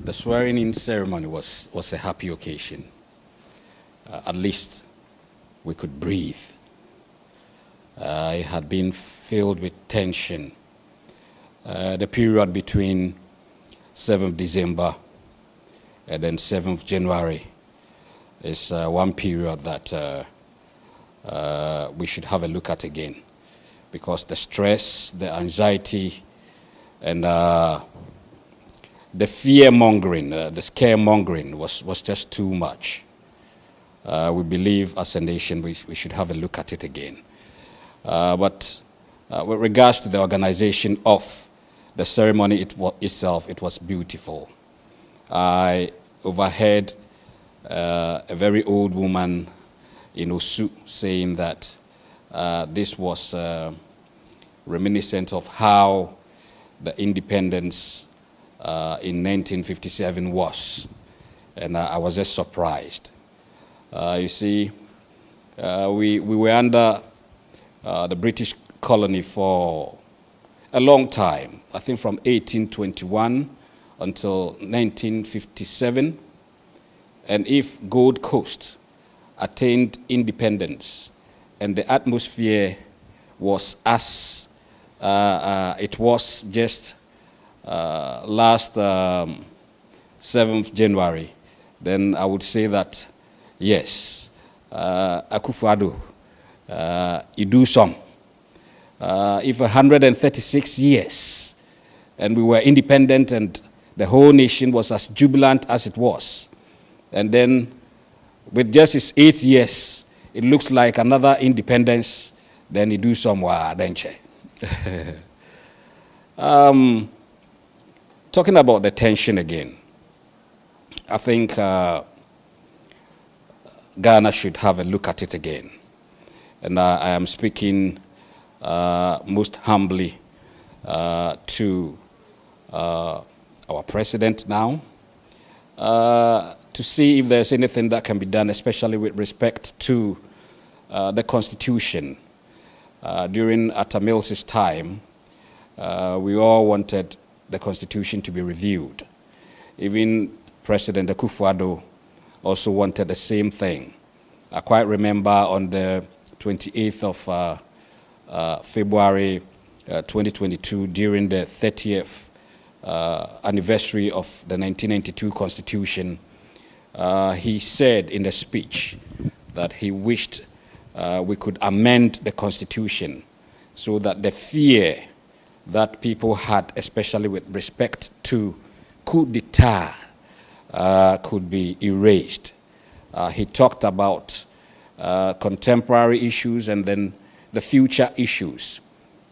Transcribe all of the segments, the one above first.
The swearing-in ceremony was a happy occasion. At least we could breathe. It had been filled with tension. The period between 7th December and then 7th January is one period that we should have a look at again, because the stress, the anxiety, and the fear-mongering, the scaremongering was just too much. We believe as a nation we should have a look at it again. But with regards to the organization of the ceremony itself, it was beautiful. I overheard a very old woman in Osu saying that this was reminiscent of how the independence in 1957 was, and I was just surprised. You see, we were under the British colony for a long time, I think from 1821 until 1957, and if Gold Coast attained independence and the atmosphere was as it was just last 7th January, then I would say that, yes, Akufo-Addo, you do some. If 136 years and we were independent and the whole nation was as jubilant as it was, and then with just his 8 years, it looks like another independence, then you do some adventure. Talking about the tension again, I think Ghana should have a look at it again. And I am speaking most humbly to our president now, to see if there's anything that can be done, especially with respect to the Constitution. During Atta Mills's time, we all wanted the Constitution to be reviewed. Even President Akufo-Addo also wanted the same thing. I quite remember on the 28th of February 2022, during the 30th anniversary of the 1992 Constitution, he said in the speech that he wished we could amend the Constitution so that the fear that people had, especially with respect to coup d'etat, could be erased. He talked about contemporary issues and then the future issues.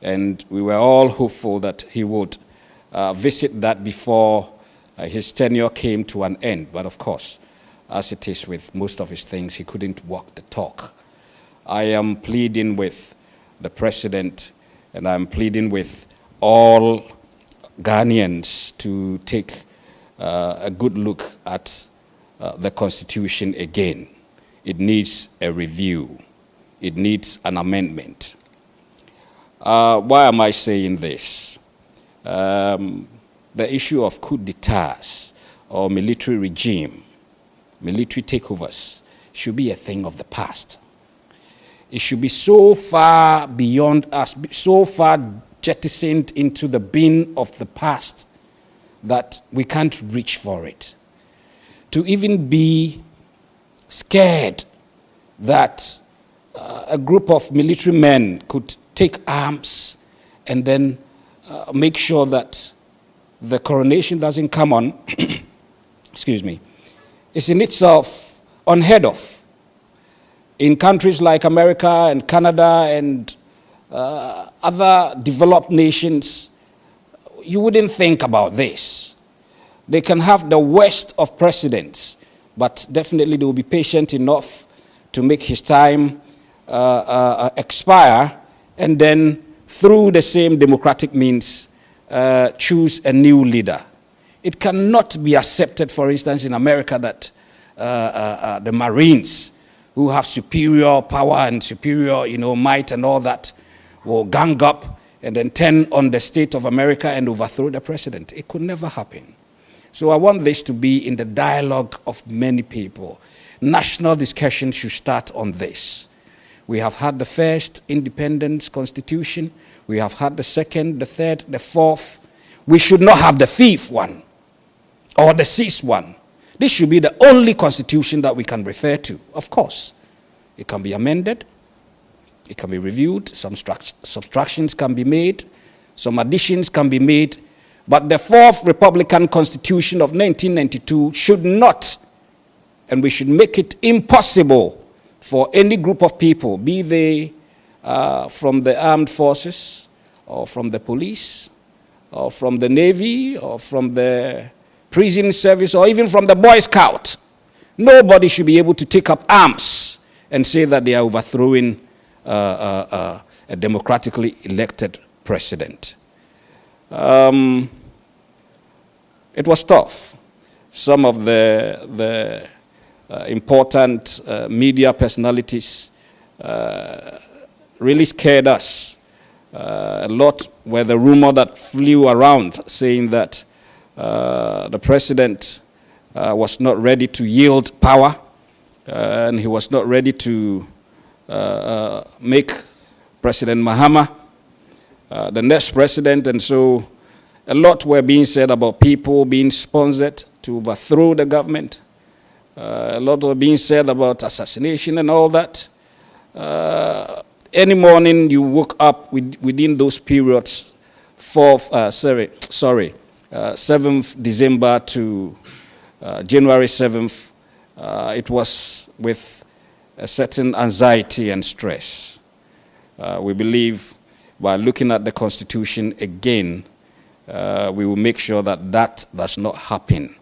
And we were all hopeful that he would visit that before his tenure came to an end. But of course, as it is with most of his things, he couldn't walk the talk. I am pleading with the president, and I'm pleading with all Ghanaians to take a good look at the Constitution again. It needs a review. It needs an amendment. Why am I saying this? The issue of coup d'etats or military regime, military takeovers, should be a thing of the past. It should be so far beyond us, so far jettisoned into the bin of the past that we can't reach for it. To even be scared that a group of military men could take arms and then make sure that the coronation doesn't come on, excuse me, is in itself unheard of. In countries like America and Canada and other developed nations, you wouldn't think about this. They can have the worst of presidents, but definitely they will be patient enough to make his time expire, and then through the same democratic means choose a new leader. It cannot be accepted, for instance, in America that the Marines, who have superior power and superior, might and all that, will gang up and then turn on the state of America and overthrow the president. It could never happen. So I want this to be in the dialogue of many people. National discussion should start on this. We have had the first independence constitution. We have had the second, the third, the fourth. We should not have the fifth one or the sixth one. This should be the only constitution that we can refer to. Of course, it can be amended. It can be reviewed. Some subtractions can be made. Some additions can be made. But the fourth Republican Constitution of 1992 should not, and we should make it impossible for any group of people, be they from the armed forces, or from the police, or from the Navy, or from the prison service, or even from the Boy Scout. Nobody should be able to take up arms and say that they are overthrowing a democratically elected president. It was tough. Some of the important media personalities really scared us. A lot were the rumor that flew around saying that the president was not ready to yield power, and he was not ready to make President Mahama the next president. And so a lot were being said about people being sponsored to overthrow the government. A lot were being said about assassination and all that. Any morning you woke up within those periods, 7th December to January 7th, it was with a certain anxiety and stress. We believe by looking at the Constitution again, we will make sure that that does not happen.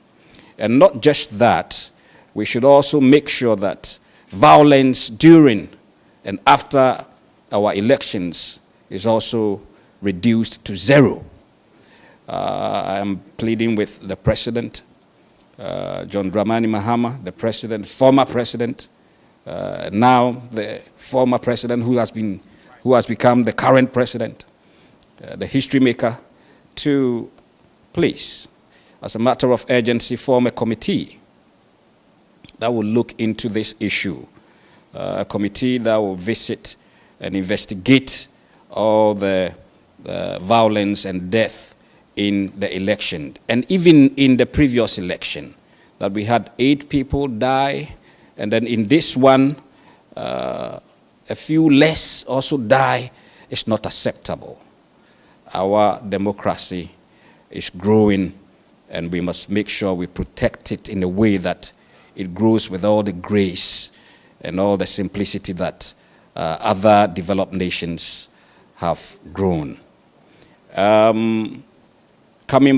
And not just that, we should also make sure that violence during and after our elections is also reduced to zero. I am pleading with the President, John Dramani Mahama, the President, former President, now the former President who has become the current President, the history maker, to please, as a matter of urgency, form a committee that will look into this issue, a committee that will visit and investigate all the violence and death in the election, and even in the previous election, that we had 8 people die, and then in this one, a few less also die. Is not acceptable. Our democracy is growing, and we must make sure we protect it in a way that it grows with all the grace and all the simplicity that other developed nations have grown. Coming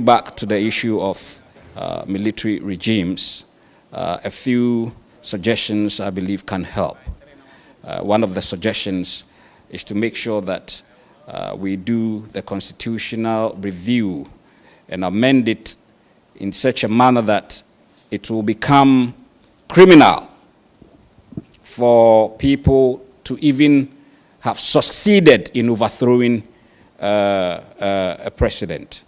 back to the issue of military regimes, a few suggestions I believe can help. One of the suggestions is to make sure that we do the constitutional review and amend it in such a manner that it will become criminal for people to even have succeeded in overthrowing a president.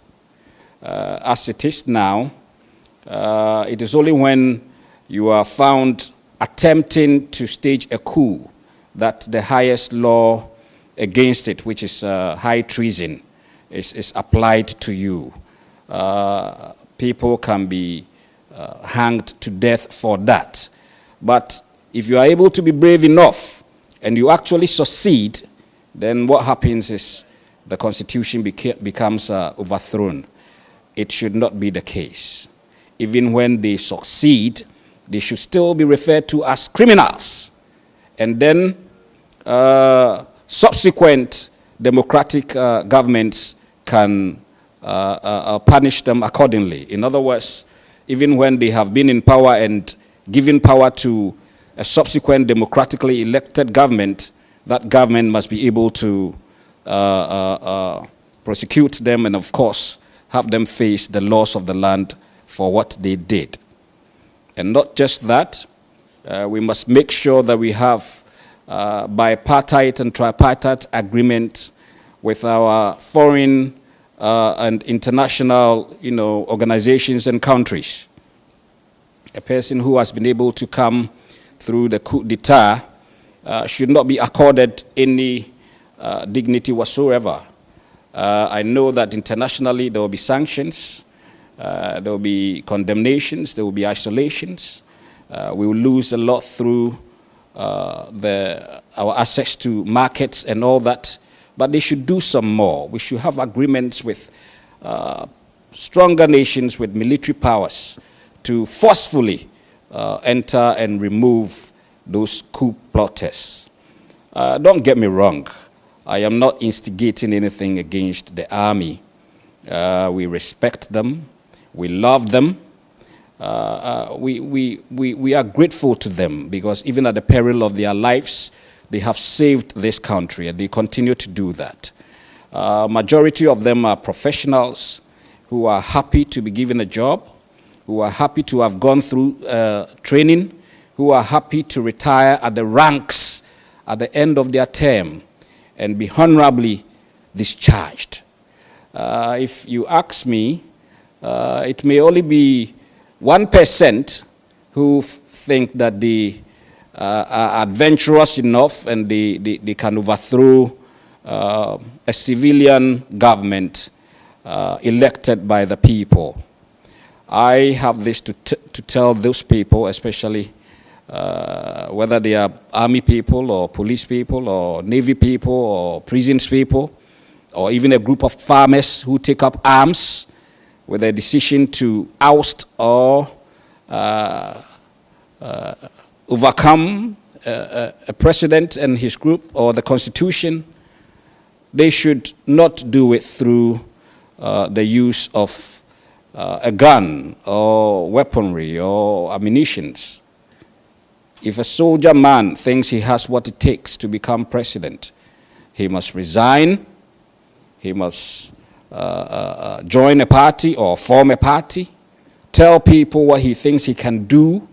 As it is now, it is only when you are found attempting to stage a coup that the highest law against it, which is high treason, is applied to you. People can be hanged to death for that. But if you are able to be brave enough and you actually succeed, then what happens is the Constitution becomes overthrown. It should not be the case. Even when they succeed, they should still be referred to as criminals. And then subsequent democratic governments can punish them accordingly. In other words, even when they have been in power and given power to a subsequent democratically elected government, that government must be able to prosecute them and, of course, have them face the laws of the land for what they did. And not just that, we must make sure that we have bipartite and tripartite agreement with our foreign and international, organizations and countries. A person who has been able to come through the coup d'etat should not be accorded any dignity whatsoever. I know that internationally there will be sanctions, there will be condemnations, there will be isolations. We will lose a lot through our access to markets and all that, but they should do some more. We should have agreements with stronger nations with military powers to forcefully enter and remove those coup plotters. Don't get me wrong, I am not instigating anything against the army. We respect them, we love them. We are grateful to them because even at the peril of their lives, they have saved this country and they continue to do that. Majority of them are professionals who are happy to be given a job, who are happy to have gone through training, who are happy to retire at the ranks at the end of their term and be honorably discharged. If you ask me, it may only be 1% who think that they are adventurous enough and they can overthrow a civilian government elected by the people. I have this to tell those people, especially whether they are army people or police people or navy people or prisons people or even a group of farmers who take up arms with a decision to oust or overcome a president and his group or the constitution. They should not do it through the use of a gun or weaponry or ammunitions. If a soldier man thinks he has what it takes to become president, he must resign, he must join a party or form a party, tell people what he thinks he can do,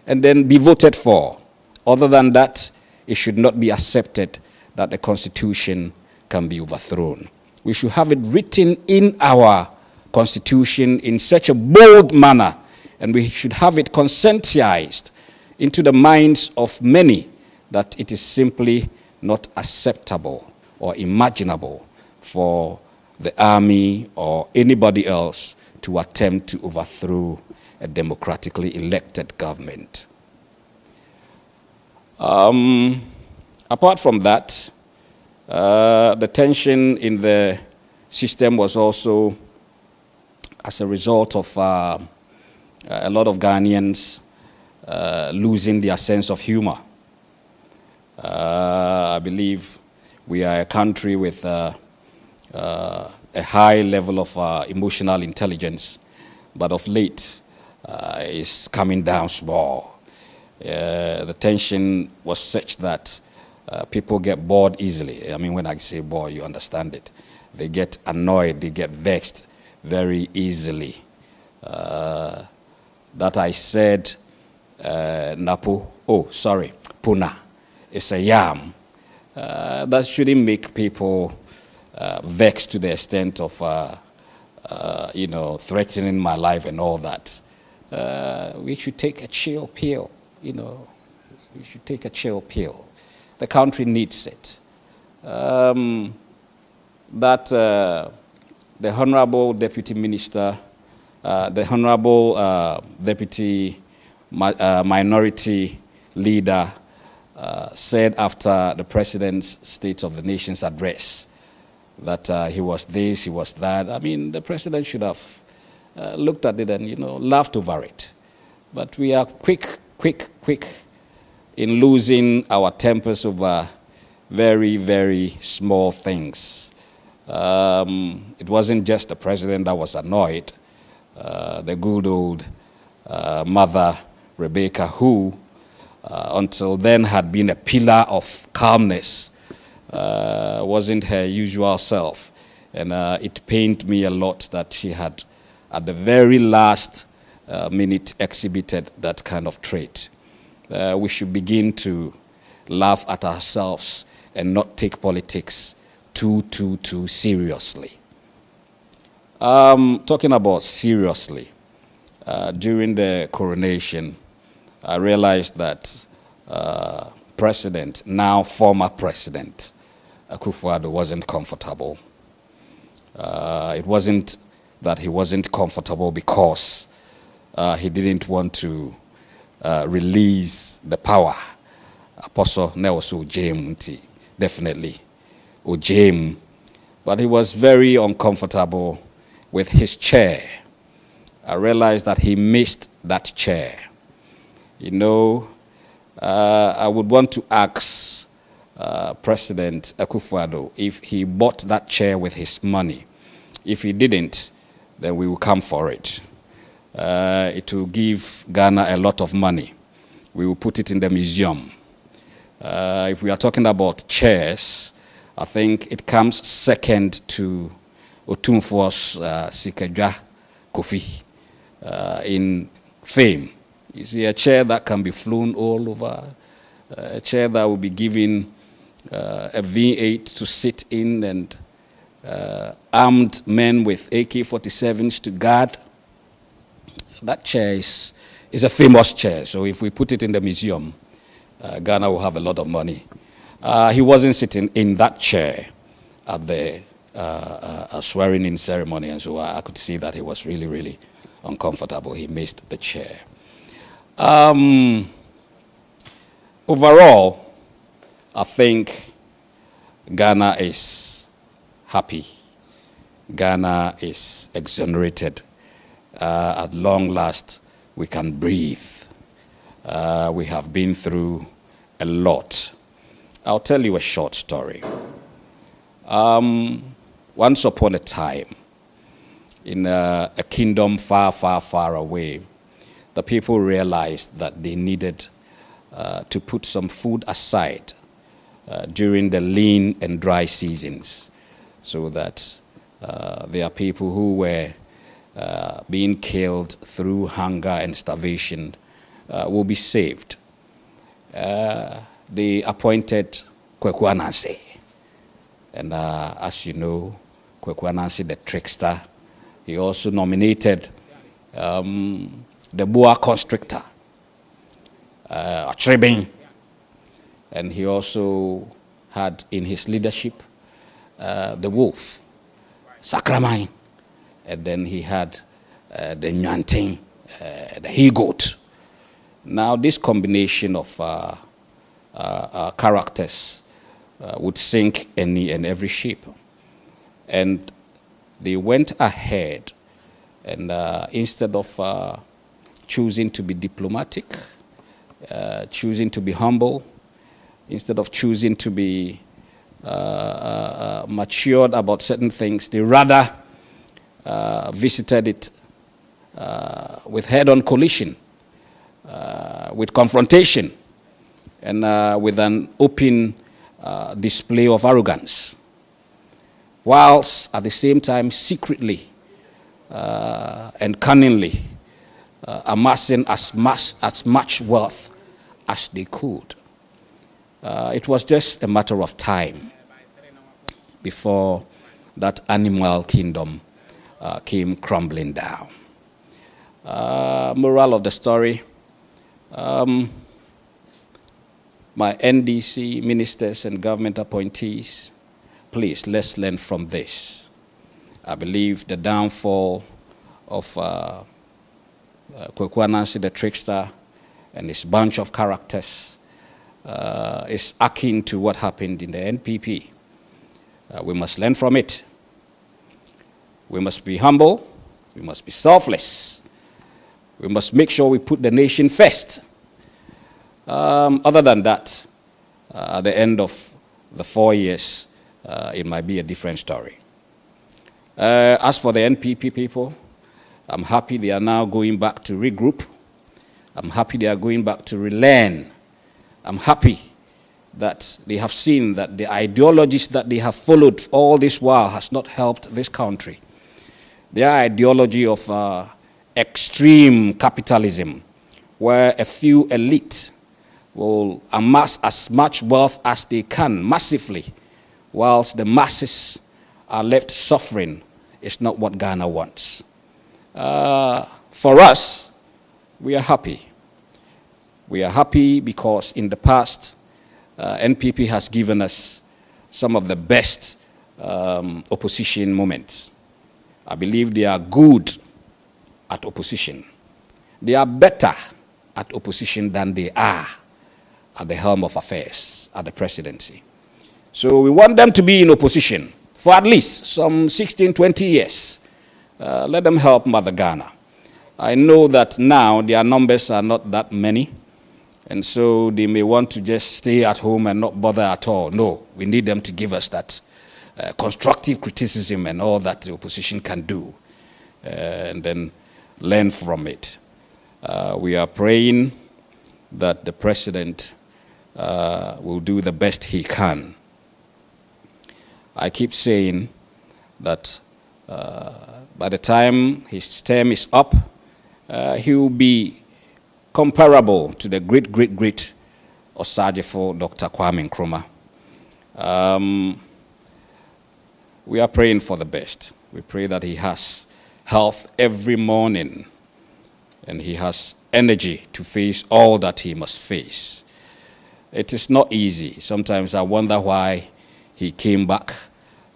and then be voted for. Other than that, it should not be accepted that the Constitution can be overthrown. We should have it written in our Constitution in such a bold manner, and we should have it conscientized into the minds of many that it is simply not acceptable or imaginable for the army or anybody else to attempt to overthrow a democratically elected government. Apart from that, the tension in the system was also as a result of a lot of Ghanaians losing their sense of humor. I believe we are a country with a high level of emotional intelligence, but of late it's coming down small. The tension was such that people get bored easily. I mean, when I say bored, you understand it. They get annoyed, they get vexed very easily. That I said, Puna, it's a yam. That shouldn't make people vexed to the extent of, threatening my life and all that. We should take a chill pill, we should take a chill pill. The country needs it. The Honorable Deputy Minister, the Honorable Deputy Minority Leader said after the President's State of the Nation's address that he was this, he was that. I mean, the President should have looked at it and, laughed over it. But we are quick in losing our tempers over very, very small things. It wasn't just the President that was annoyed. The good old mother, Rebecca, who until then had been a pillar of calmness, wasn't her usual self. And it pained me a lot that she had, at the very last minute, exhibited that kind of trait. We should begin to laugh at ourselves and not take politics too seriously. Talking about seriously, during the coronation, I realized that President, now former President, Akufo-Addo wasn't comfortable. It wasn't that he wasn't comfortable because he didn't want to release the power. Apostle Nelson Ojem, definitely Ojem, but he was very uncomfortable with his chair. I realized that he missed that chair. You know, I would want to ask President Akufo-Addo if he bought that chair with his money. If he didn't, then we will come for it. It will give Ghana a lot of money. We will put it in the museum. If we are talking about chairs, I think it comes second to Otumfuo's Sikadwa Kofi in fame. You see, a chair that can be flown all over, a chair that will be given a V8 to sit in, and armed men with AK-47s to guard. That chair is a famous chair, so if we put it in the museum, Ghana will have a lot of money. He wasn't sitting in that chair at the swearing-in ceremony, and so I could see that he was really, really uncomfortable. He missed the chair. Overall, I think Ghana is happy. Ghana is exonerated. At long last, we can breathe. We have been through a lot. I'll tell you a short story. Once upon a time, in a kingdom far, far, far away, the people realized that they needed to put some food aside during the lean and dry seasons, so that there are people who were being killed through hunger and starvation will be saved. They appointed Kweku Anansi. And as you know, Kweku Anansi, the trickster, he also nominated the boa constrictor, Atribing. And he also had in his leadership the wolf, Sakramine. And then he had the Nyanting, the he-goat. Now this combination of characters would sink any and every ship. And they went ahead and instead of choosing to be diplomatic, choosing to be humble, instead of choosing to be matured about certain things, they rather visited it with head-on collision, with confrontation, and with an open display of arrogance, whilst at the same time secretly and cunningly amassing as much wealth as they could. It was just a matter of time before that animal kingdom came crumbling down. Moral of the story, my NDC ministers and government appointees, please, let's learn from this. I believe the downfall of Kweku Anansi, the trickster, and his bunch of characters is akin to what happened in the NPP. We must learn from it. We must be humble. We must be selfless. We must make sure we put the nation first. Other than that, at the end of the 4 years, it might be a different story. As for the NPP people, I'm happy they are now going back to regroup. I'm happy they are going back to relearn. I'm happy that they have seen that the ideologies that they have followed all this while has not helped this country. Their ideology of extreme capitalism, where a few elite will amass as much wealth as they can massively, whilst the masses are left suffering is not what Ghana wants. For us, we are happy. We are happy because in the past, NPP has given us some of the best opposition moments. I believe they are good at opposition. They are better at opposition than they are at the helm of affairs, at the presidency. So we want them to be in opposition for at least some 16, 20 years. Let them help Mother Ghana. I know that now their numbers are not that many, and so they may want to just stay at home and not bother at all. No, we need them to give us that constructive criticism and all that the opposition can do, and then learn from it. We are praying that the president will do the best he can. I keep saying that by the time his term is up, he will be comparable to the great Osajefo Dr. Kwame Nkrumah. We are praying for the best. We pray that he has health every morning and he has energy to face all that he must face. It is not easy. Sometimes I wonder why he came back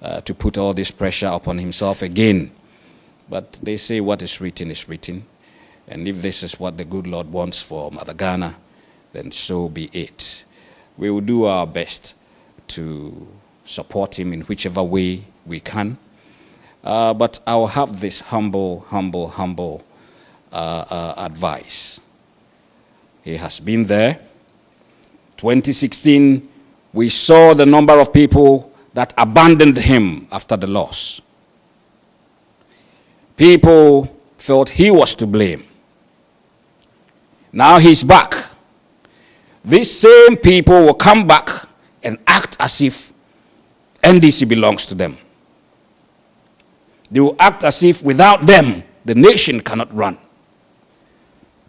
to put all this pressure upon himself again. But they say what is written is written. And if this is what the good Lord wants for Mother Ghana, then so be it. We will do our best to support him in whichever way we can. But I'll have this humble advice. He has been there. 2016, we saw the number of people that abandoned him after the loss. People felt he was to blame. Now he's back. These same people will come back and act as if NDC belongs to them. They will act as if without them, the nation cannot run.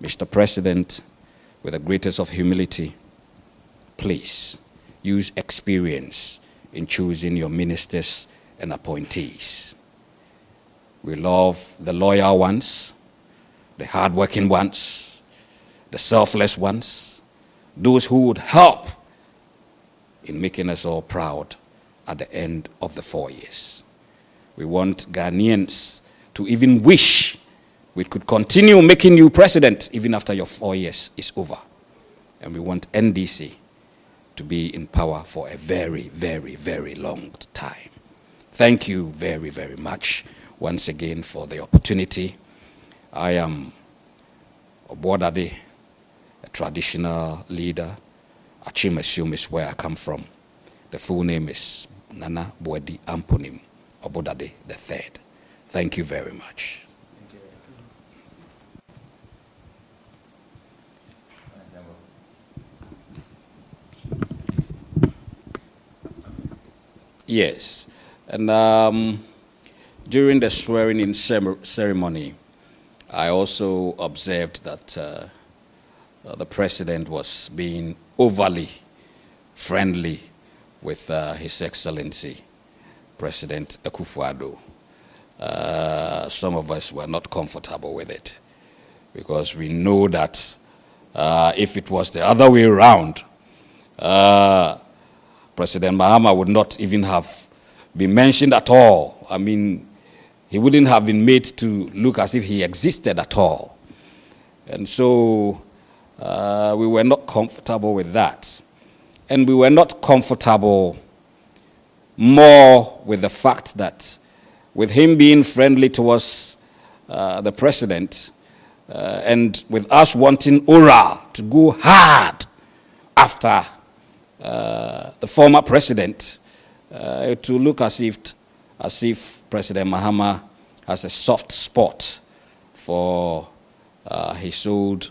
Mr. President, with the greatest of humility, please use experience in choosing your ministers and appointees. We love the loyal ones, the hardworking ones, the selfless ones, those who would help in making us all proud at the end of the 4 years. We want Ghanaians to even wish we could continue making you president even after your 4 years is over. And we want NDC to be in power for a very long time. Thank you very much once again for the opportunity. I am Obodade, a traditional leader. Asuom is where I come from. The full name is Nana Boadi Amponim Obodade III. Thank you very much. Yes, and during the swearing-in ceremony, I also observed that the president was being overly friendly with His Excellency, President Akufo-Addo. Some of us were not comfortable with it because we know that if it was the other way around, President Mahama would not even have been mentioned at all. I mean, he wouldn't have been made to look as if he existed at all. And so we were not comfortable with that. And we were not comfortable more with the fact that with him being friendly towards the president and with us wanting Ora to go hard after the former president, to look as if President Mahama has a soft spot for his old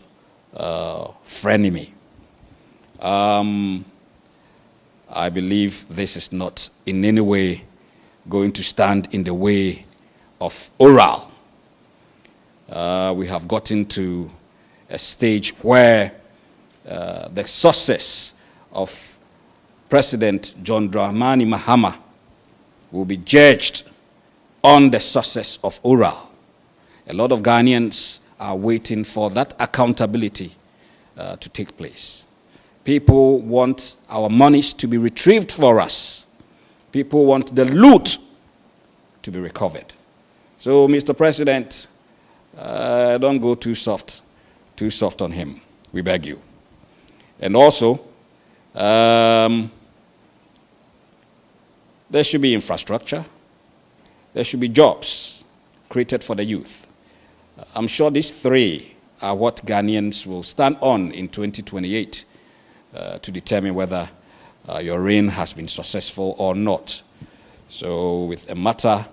frenemy. I believe this is not in any way going to stand in the way of oral. We have gotten to a stage where the success of President John Dramani Mahama will be judged on the success of oral. A lot of Ghanaians are waiting for that accountability to take place. People want our monies to be retrieved for us. People want the loot to be recovered. So, Mr. President, don't go too soft on him. We beg you. And also, there should be infrastructure. There should be jobs created for the youth. I'm sure these three are what Ghanaians will stand on in 2028 to determine whether your reign has been successful or not. So with a matter,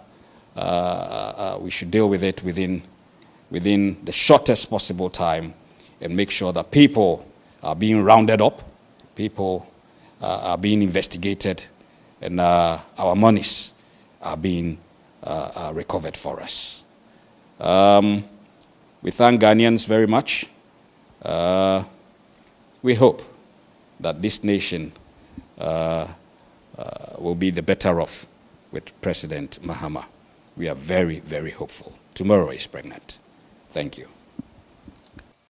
we should deal with it within the shortest possible time and make sure that people are being rounded up, people are being investigated, and our monies are being recovered for us. We thank Ghanaians very much. We hope that this nation will be the better off with President Mahama. We are very, very hopeful. Tomorrow is pregnant. Thank you.